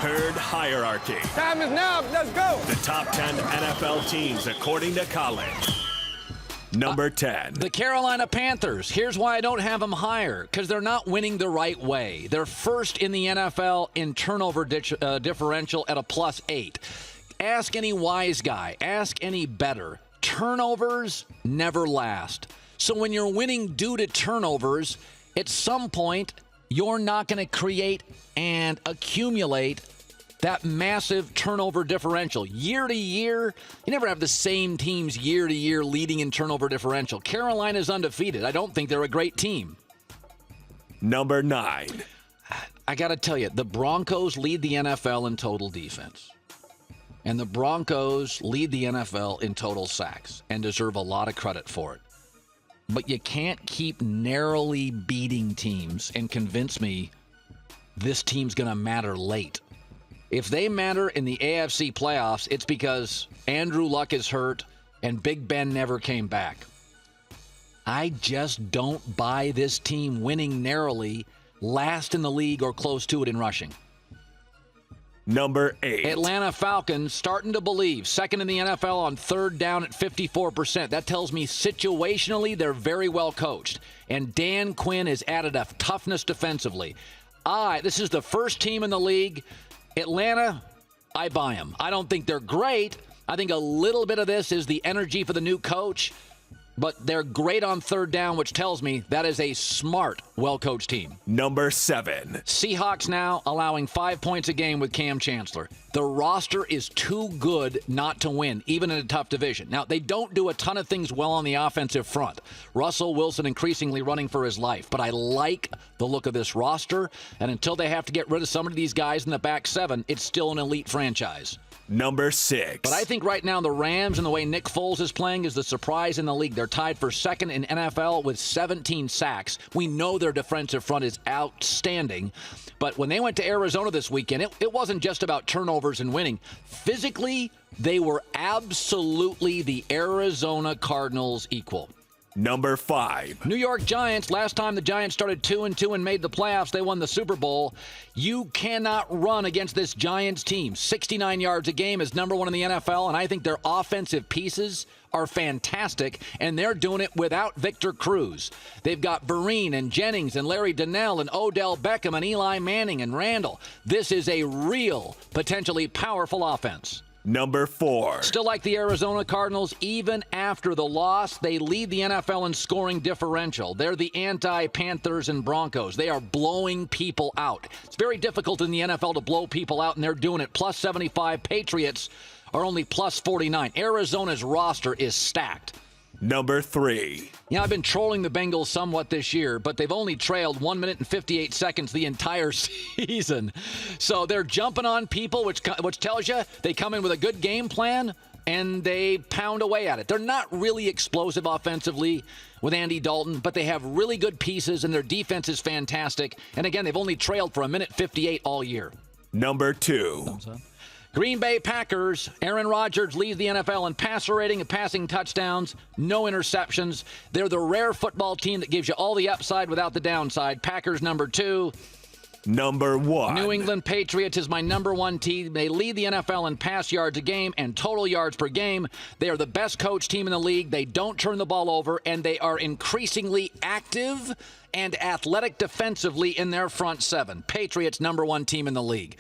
Herd Hierarchy. Time is now. Let's go. The top 10 NFL teams according to Colin. Number 10. The Carolina Panthers. Here's why I don't have them higher. Because they're not winning the right way. They're first in the NFL in turnover differential at a +8. Ask any wise guy. Ask any better. Turnovers never last. So when you're winning due to turnovers, at some point, you're not going to create and accumulate that massive turnover differential. Year to year, you never have the same teams year to year leading in turnover differential. Carolina's undefeated. I don't think they're a great team. Number 9. I got to tell you, the Broncos lead the NFL in total defense. And the Broncos lead the NFL in total sacks and deserve a lot of credit for it. But you can't keep narrowly beating teams and convince me this team's going to matter late. If they matter in the AFC playoffs, it's because Andrew Luck is hurt and Big Ben never came back. I just don't buy this team winning narrowly, last in the league or close to it in rushing. Number 8. Atlanta Falcons starting to believe. Second in the NFL on third down at 54%. That tells me situationally they're very well coached. And Dan Quinn has added a toughness defensively. This is the first team in the league. Atlanta, I buy them. I don't think they're great. I think a little bit of this is the energy for the new coach. But they're great on third down, which tells me that is a smart, well-coached team. Number 7. Seahawks now allowing 5 points a game with Cam Chancellor. The roster is too good not to win, even in a tough division. Now, they don't do a ton of things well on the offensive front. Russell Wilson increasingly running for his life. But I like the look of this roster. And until they have to get rid of some of these guys in the back seven, it's still an elite franchise. Number 6. But I think right now the Rams and the way Nick Foles is playing is the surprise in the league. They're tied for second in NFL with 17 sacks. We know their defensive front is outstanding. But when they went to Arizona this weekend, it wasn't just about turnovers and winning. Physically, they were absolutely the Arizona Cardinals equal. Number 5. New York Giants. Last time the Giants started 2-2 and made the playoffs, they won the Super Bowl. You cannot run against this Giants team. 69 yards a game is number 1 in the NFL, and I think their offensive pieces are fantastic, and they're doing it without Victor Cruz. They've got Vereen and Jennings and Larry Donnell and Odell Beckham and Eli Manning and Randall. This is a real, potentially powerful offense. Number 4. Still like the Arizona Cardinals, even after the loss, they lead the NFL in scoring differential. They're the anti-Panthers and Broncos. They are blowing people out. It's very difficult in the NFL to blow people out, and they're doing it. +75. Patriots are only +49. Arizona's roster is stacked. Number 3. I've been trolling the Bengals somewhat this year, but they've only trailed 1 minute and 58 seconds the entire season. So they're jumping on people, which tells you they come in with a good game plan, and they pound away at it. They're not really explosive offensively with Andy Dalton, but they have really good pieces, and their defense is fantastic. And again, they've only trailed for 1:58 all year. Number 2. Green Bay Packers. Aaron Rodgers leads the NFL in passer rating and passing touchdowns, no interceptions. They're the rare football team that gives you all the upside without the downside. Packers number 2. Number 1. New England Patriots is my number 1 team. They lead the NFL in pass yards a game and total yards per game. They are the best coached team in the league. They don't turn the ball over, and they are increasingly active and athletic defensively in their front seven. Patriots number 1 team in the league.